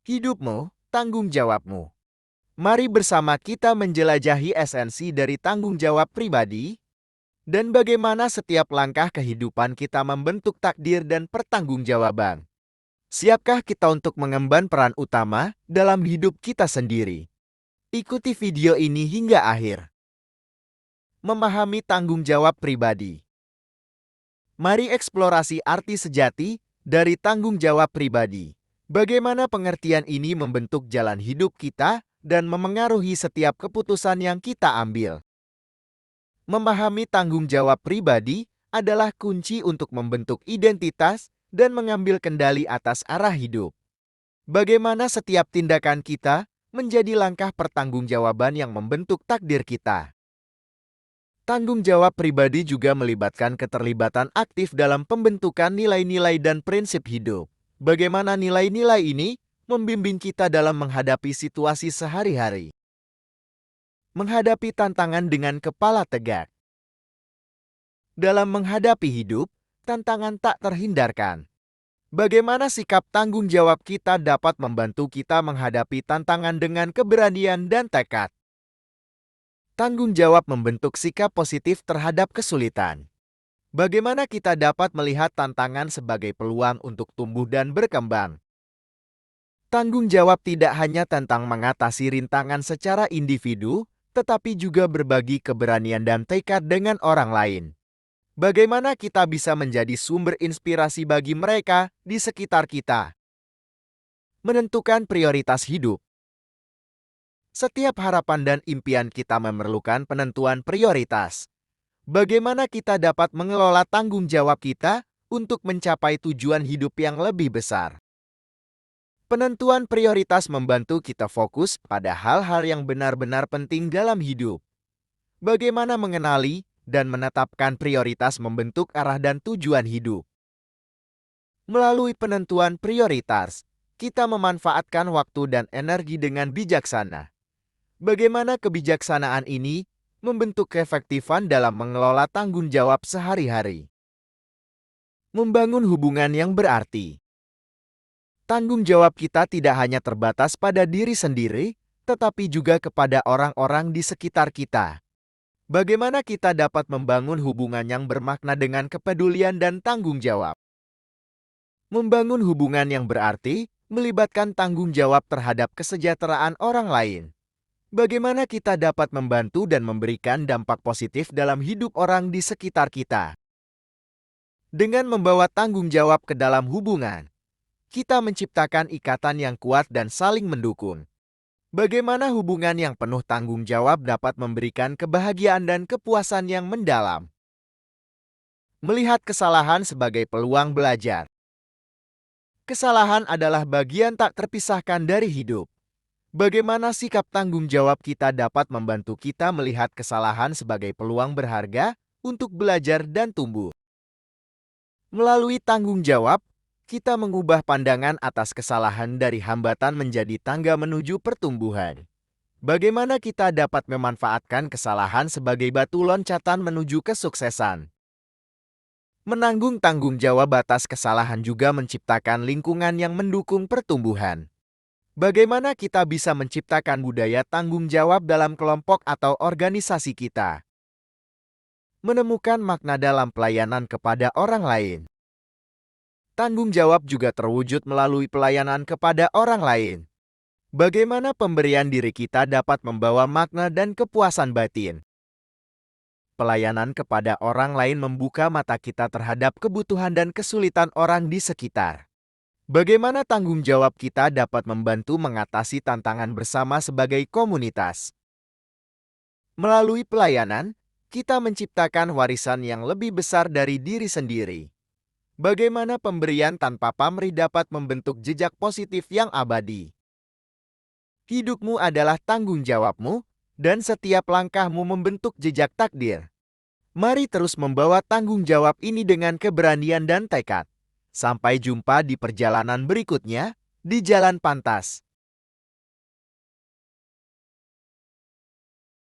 Hidupmu, tanggung jawabmu. Mari bersama kita menjelajahi esensi dari tanggung jawab pribadi dan bagaimana setiap langkah kehidupan kita membentuk takdir dan pertanggungjawaban. Siapkah kita untuk mengemban peran utama dalam hidup kita sendiri? Ikuti video ini hingga akhir. Memahami tanggung jawab pribadi. Mari eksplorasi arti sejati dari tanggung jawab pribadi. Bagaimana pengertian ini membentuk jalan hidup kita dan memengaruhi setiap keputusan yang kita ambil. Memahami tanggung jawab pribadi adalah kunci untuk membentuk identitas dan mengambil kendali atas arah hidup. Bagaimana setiap tindakan kita menjadi langkah pertanggungjawaban yang membentuk takdir kita. Tanggung jawab pribadi juga melibatkan keterlibatan aktif dalam pembentukan nilai-nilai dan prinsip hidup. Bagaimana nilai-nilai ini membimbing kita dalam menghadapi situasi sehari-hari. Menghadapi tantangan dengan kepala tegak. Dalam menghadapi hidup, tantangan tak terhindarkan. Bagaimana sikap tanggung jawab kita dapat membantu kita menghadapi tantangan dengan keberanian dan tekad. Tanggung jawab membentuk sikap positif terhadap kesulitan. Bagaimana kita dapat melihat tantangan sebagai peluang untuk tumbuh dan berkembang. Tanggung jawab tidak hanya tentang mengatasi rintangan secara individu, tetapi juga berbagi keberanian dan tekad dengan orang lain. Bagaimana kita bisa menjadi sumber inspirasi bagi mereka di sekitar kita. Menentukan prioritas hidup. Setiap harapan dan impian kita memerlukan penentuan prioritas. Bagaimana kita dapat mengelola tanggung jawab kita untuk mencapai tujuan hidup yang lebih besar. Penentuan prioritas membantu kita fokus pada hal-hal yang benar-benar penting dalam hidup. Bagaimana mengenali dan menetapkan prioritas membentuk arah dan tujuan hidup. Melalui penentuan prioritas, kita memanfaatkan waktu dan energi dengan bijaksana. Bagaimana kebijaksanaan ini membentuk keefektifan dalam mengelola tanggung jawab sehari-hari. Membangun hubungan yang berarti. Tanggung jawab kita tidak hanya terbatas pada diri sendiri, tetapi juga kepada orang-orang di sekitar kita. Bagaimana kita dapat membangun hubungan yang bermakna dengan kepedulian dan tanggung jawab? Membangun hubungan yang berarti melibatkan tanggung jawab terhadap kesejahteraan orang lain. Bagaimana kita dapat membantu dan memberikan dampak positif dalam hidup orang di sekitar kita? Dengan membawa tanggung jawab ke dalam hubungan, kita menciptakan ikatan yang kuat dan saling mendukung. Bagaimana hubungan yang penuh tanggung jawab dapat memberikan kebahagiaan dan kepuasan yang mendalam. Melihat kesalahan sebagai peluang belajar. Kesalahan adalah bagian tak terpisahkan dari hidup. Bagaimana sikap tanggung jawab kita dapat membantu kita melihat kesalahan sebagai peluang berharga untuk belajar dan tumbuh. Melalui tanggung jawab, kita mengubah pandangan atas kesalahan dari hambatan menjadi tangga menuju pertumbuhan. Bagaimana kita dapat memanfaatkan kesalahan sebagai batu loncatan menuju kesuksesan. Menanggung tanggung jawab atas kesalahan juga menciptakan lingkungan yang mendukung pertumbuhan. Bagaimana kita bisa menciptakan budaya tanggung jawab dalam kelompok atau organisasi kita? Menemukan makna dalam pelayanan kepada orang lain. Tanggung jawab juga terwujud melalui pelayanan kepada orang lain. Bagaimana pemberian diri kita dapat membawa makna dan kepuasan batin? Pelayanan kepada orang lain membuka mata kita terhadap kebutuhan dan kesulitan orang di sekitar. Bagaimana tanggung jawab kita dapat membantu mengatasi tantangan bersama sebagai komunitas? Melalui pelayanan, kita menciptakan warisan yang lebih besar dari diri sendiri. Bagaimana pemberian tanpa pamrih dapat membentuk jejak positif yang abadi? Hidupmu adalah tanggung jawabmu, dan setiap langkahmu membentuk jejak takdir. Mari terus membawa tanggung jawab ini dengan keberanian dan tekad. Sampai jumpa di perjalanan berikutnya, di Jalan Pantas.